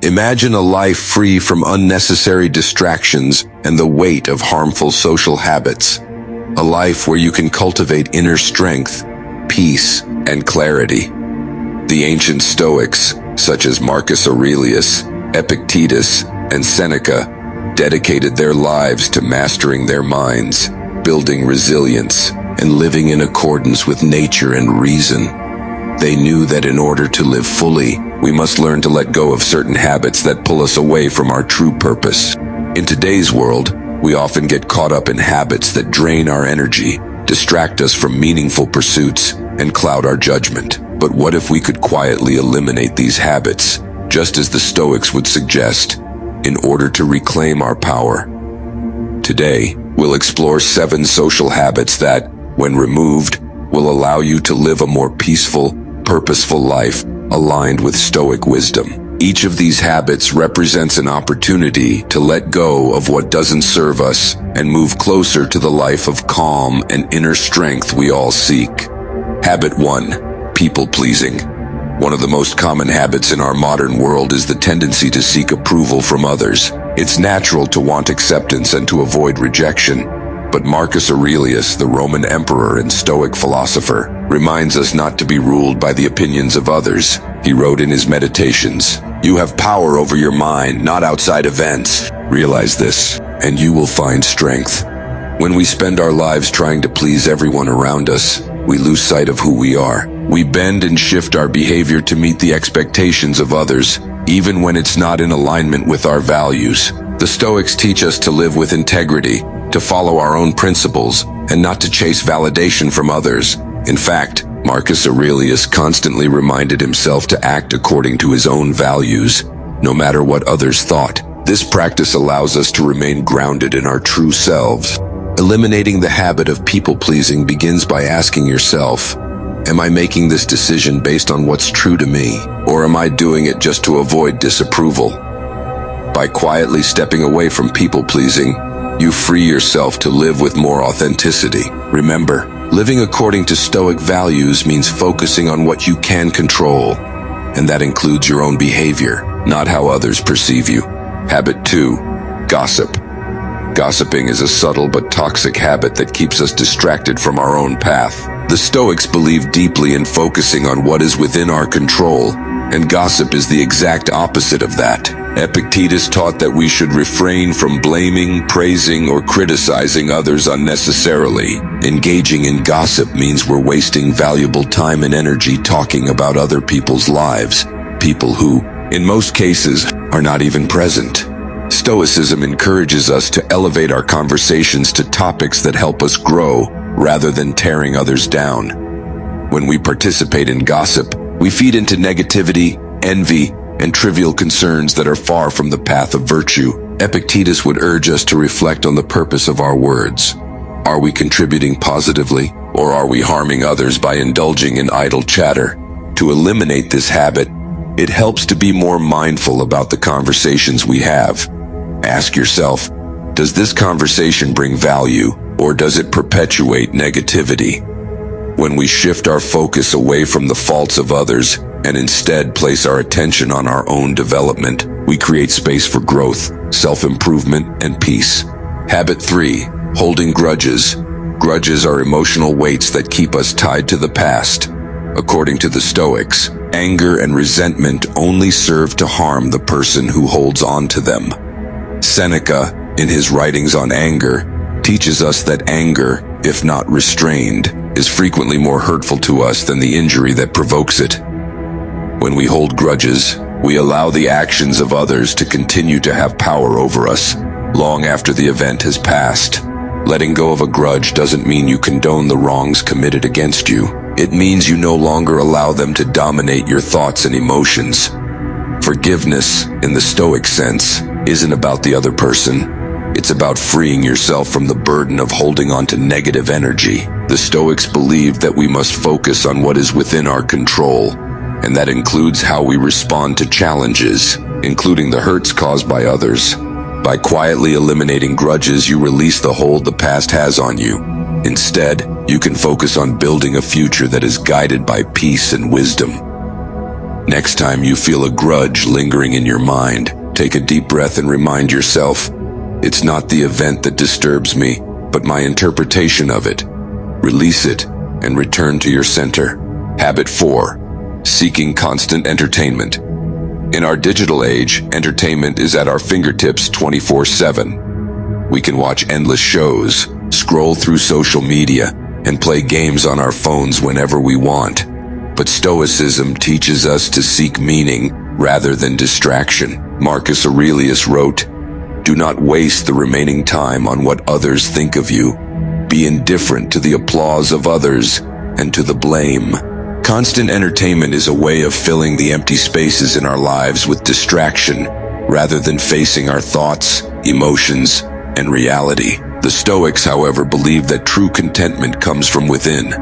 Imagine a life free from unnecessary distractions and the weight of harmful social habits. A life where you can cultivate inner strength, peace, and clarity. The ancient Stoics, such as Marcus Aurelius, Epictetus, and Seneca, dedicated their lives to mastering their minds, building resilience, and living in accordance with nature and reason. They knew that in order to live fully, we must learn to let go of certain habits that pull us away from our true purpose. In today's world, we often get caught up in habits that drain our energy, distract us from meaningful pursuits, and cloud our judgment. But what if we could quietly eliminate these habits, just as the Stoics would suggest, in order to reclaim our power? Today, we'll explore 7 social habits that, when removed, will allow you to live a more peaceful, purposeful life aligned with Stoic wisdom. Each of these habits represents an opportunity to let go of what doesn't serve us and move closer to the life of calm and inner strength we all seek. Habit 1. People-pleasing. One of the most common habits in our modern world is the tendency to seek approval from others. It's natural to want acceptance and to avoid rejection. But Marcus Aurelius, the Roman emperor and Stoic philosopher, reminds us not to be ruled by the opinions of others. He wrote in his Meditations, "You have power over your mind, not outside events. Realize this, and you will find strength." When we spend our lives trying to please everyone around us, we lose sight of who we are. We bend and shift our behavior to meet the expectations of others, even when it's not in alignment with our values. The Stoics teach us to live with integrity, to follow our own principles, and not to chase validation from others. In fact, Marcus Aurelius constantly reminded himself to act according to his own values, no matter what others thought. This practice allows us to remain grounded in our true selves. Eliminating the habit of people-pleasing begins by asking yourself, am I making this decision based on what's true to me, or am I doing it just to avoid disapproval? By quietly stepping away from people-pleasing, you free yourself to live with more authenticity. Remember, living according to Stoic values means focusing on what you can control, and that includes your own behavior, not how others perceive you. Habit 2. Gossip. Gossiping is a subtle but toxic habit that keeps us distracted from our own path. The Stoics believe deeply in focusing on what is within our control, and gossip is the exact opposite of that. Epictetus taught that we should refrain from blaming, praising, or criticizing others unnecessarily. Engaging in gossip means we're wasting valuable time and energy talking about other people's lives, people who, in most cases, are not even present. Stoicism encourages us to elevate our conversations to topics that help us grow, rather than tearing others down. When we participate in gossip, we feed into negativity, envy, and trivial concerns that are far from the path of virtue. Epictetus would urge us to reflect on the purpose of our words. Are we contributing positively, or are we harming others by indulging in idle chatter? To eliminate this habit, it helps to be more mindful about the conversations we have. Ask yourself, does this conversation bring value, or does it perpetuate negativity? When we shift our focus away from the faults of others and instead place our attention on our own development, we create space for growth, self-improvement, and peace. Habit 3. Holding grudges. Grudges are emotional weights that keep us tied to the past. According to the Stoics, anger and resentment only serve to harm the person who holds on to them. Seneca, in his writings on anger, teaches us that anger, if not restrained, is frequently more hurtful to us than the injury that provokes it. When we hold grudges, we allow the actions of others to continue to have power over us, long after the event has passed. Letting go of a grudge doesn't mean you condone the wrongs committed against you. It means you no longer allow them to dominate your thoughts and emotions. Forgiveness, in the Stoic sense, isn't about the other person. It's about freeing yourself from the burden of holding on to negative energy. The Stoics believe that we must focus on what is within our control, and that includes how we respond to challenges, including the hurts caused by others. By quietly eliminating grudges, you release the hold the past has on you. Instead, you can focus on building a future that is guided by peace and wisdom. Next time you feel a grudge lingering in your mind, take a deep breath and remind yourself, it's not the event that disturbs me, but my interpretation of it. Release it and return to your center. Habit 4. Seeking constant entertainment. In our digital age, entertainment is at our fingertips 24/7. We can watch endless shows, scroll through social media, and play games on our phones whenever we want. But Stoicism teaches us to seek meaning rather than distraction. Marcus Aurelius wrote, "Do not waste the remaining time on what others think of you. Be indifferent to the applause of others and to the blame." Constant entertainment is a way of filling the empty spaces in our lives with distraction rather than facing our thoughts, emotions, and reality. The Stoics, however, believe that true contentment comes from within.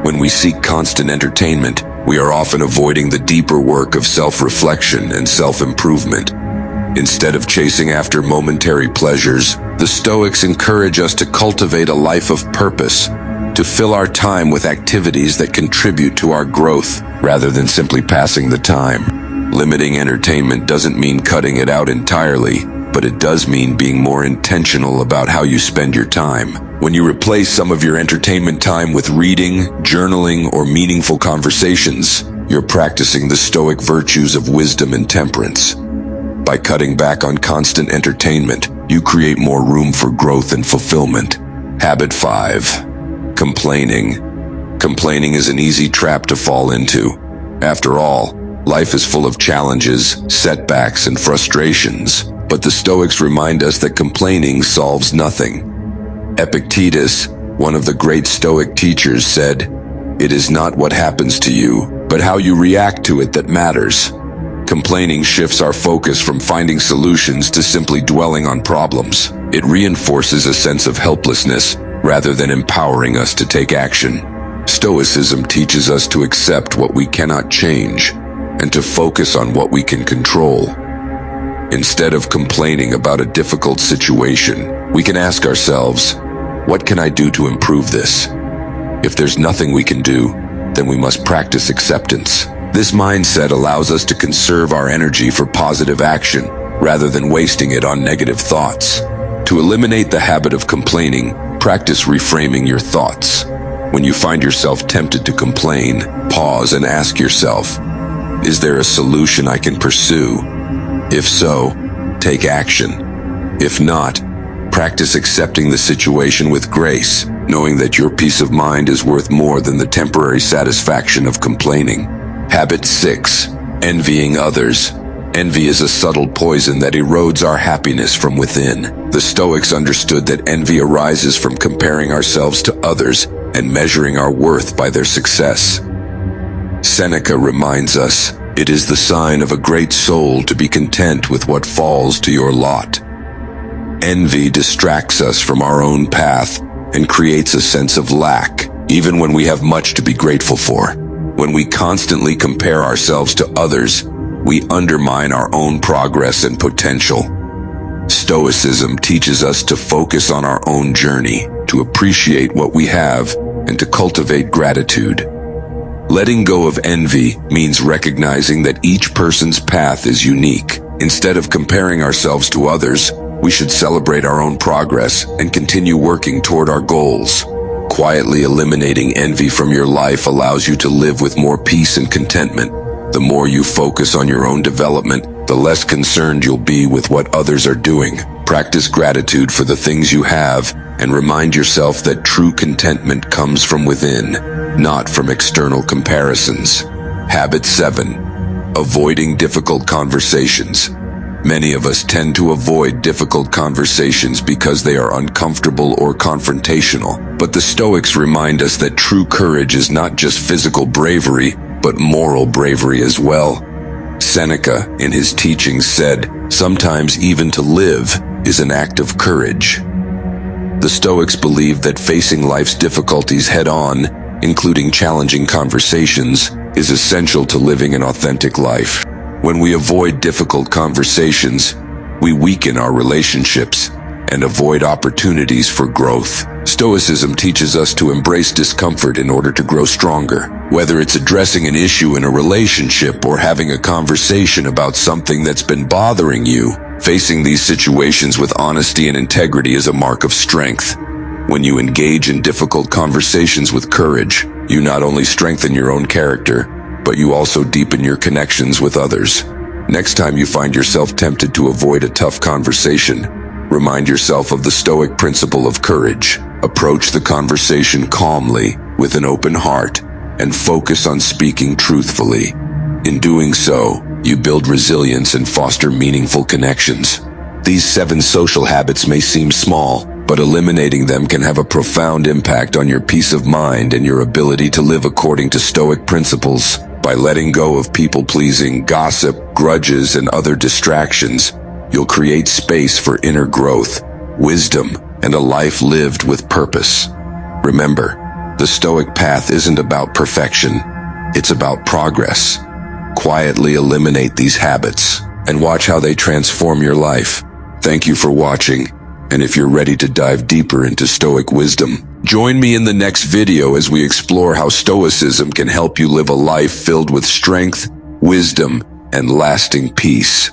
When we seek constant entertainment, we are often avoiding the deeper work of self-reflection and self-improvement. Instead of chasing after momentary pleasures, the Stoics encourage us to cultivate a life of purpose, to fill our time with activities that contribute to our growth, rather than simply passing the time. Limiting entertainment doesn't mean cutting it out entirely, but it does mean being more intentional about how you spend your time. When you replace some of your entertainment time with reading, journaling, or meaningful conversations, you're practicing the Stoic virtues of wisdom and temperance. By cutting back on constant entertainment, you create more room for growth and fulfillment. Habit 5. Complaining. Complaining is an easy trap to fall into. After all, life is full of challenges, setbacks, and frustrations. But the Stoics remind us that complaining solves nothing. Epictetus, one of the great Stoic teachers, said, "It is not what happens to you, but how you react to it that matters." Complaining shifts our focus from finding solutions to simply dwelling on problems. It reinforces a sense of helplessness rather than empowering us to take action. Stoicism teaches us to accept what we cannot change and to focus on what we can control. Instead of complaining about a difficult situation, we can ask ourselves, what can I do to improve this? If there's nothing we can do, then we must practice acceptance. This mindset allows us to conserve our energy for positive action, rather than wasting it on negative thoughts. To eliminate the habit of complaining, practice reframing your thoughts. When you find yourself tempted to complain, pause and ask yourself, is there a solution I can pursue? If so, take action. If not, practice accepting the situation with grace, knowing that your peace of mind is worth more than the temporary satisfaction of complaining. Habit 6. Envying others. Envy is a subtle poison that erodes our happiness from within. The Stoics understood that envy arises from comparing ourselves to others and measuring our worth by their success. Seneca reminds us, it is the sign of a great soul to be content with what falls to your lot. Envy distracts us from our own path and creates a sense of lack, even when we have much to be grateful for. When we constantly compare ourselves to others, we undermine our own progress and potential. Stoicism teaches us to focus on our own journey, to appreciate what we have, and to cultivate gratitude. Letting go of envy means recognizing that each person's path is unique. Instead of comparing ourselves to others, we should celebrate our own progress and continue working toward our goals. Quietly eliminating envy from your life allows you to live with more peace and contentment. The more you focus on your own development, the less concerned you'll be with what others are doing. Practice gratitude for the things you have and remind yourself that true contentment comes from within, not from external comparisons. Habit 7. Avoiding difficult conversations. Many of us tend to avoid difficult conversations because they are uncomfortable or confrontational. But the Stoics remind us that true courage is not just physical bravery, but moral bravery as well. Seneca, in his teachings, said, "Sometimes even to live is an act of courage." The Stoics believe that facing life's difficulties head-on, including challenging conversations, is essential to living an authentic life. When we avoid difficult conversations, we weaken our relationships and avoid opportunities for growth. Stoicism teaches us to embrace discomfort in order to grow stronger. Whether it's addressing an issue in a relationship or having a conversation about something that's been bothering you, facing these situations with honesty and integrity is a mark of strength. When you engage in difficult conversations with courage, you not only strengthen your own character, but you also deepen your connections with others. Next time you find yourself tempted to avoid a tough conversation, remind yourself of the Stoic principle of courage. Approach the conversation calmly, with an open heart, and focus on speaking truthfully. In doing so, you build resilience and foster meaningful connections. These 7 social habits may seem small, but eliminating them can have a profound impact on your peace of mind and your ability to live according to Stoic principles. By letting go of people-pleasing, gossip, grudges, and other distractions, you'll create space for inner growth, wisdom, and a life lived with purpose. Remember, the Stoic path isn't about perfection, it's about progress. Quietly eliminate these habits and watch how they transform your life. Thank you for watching, and if you're ready to dive deeper into Stoic wisdom, join me in the next video as we explore how Stoicism can help you live a life filled with strength, wisdom, and lasting peace.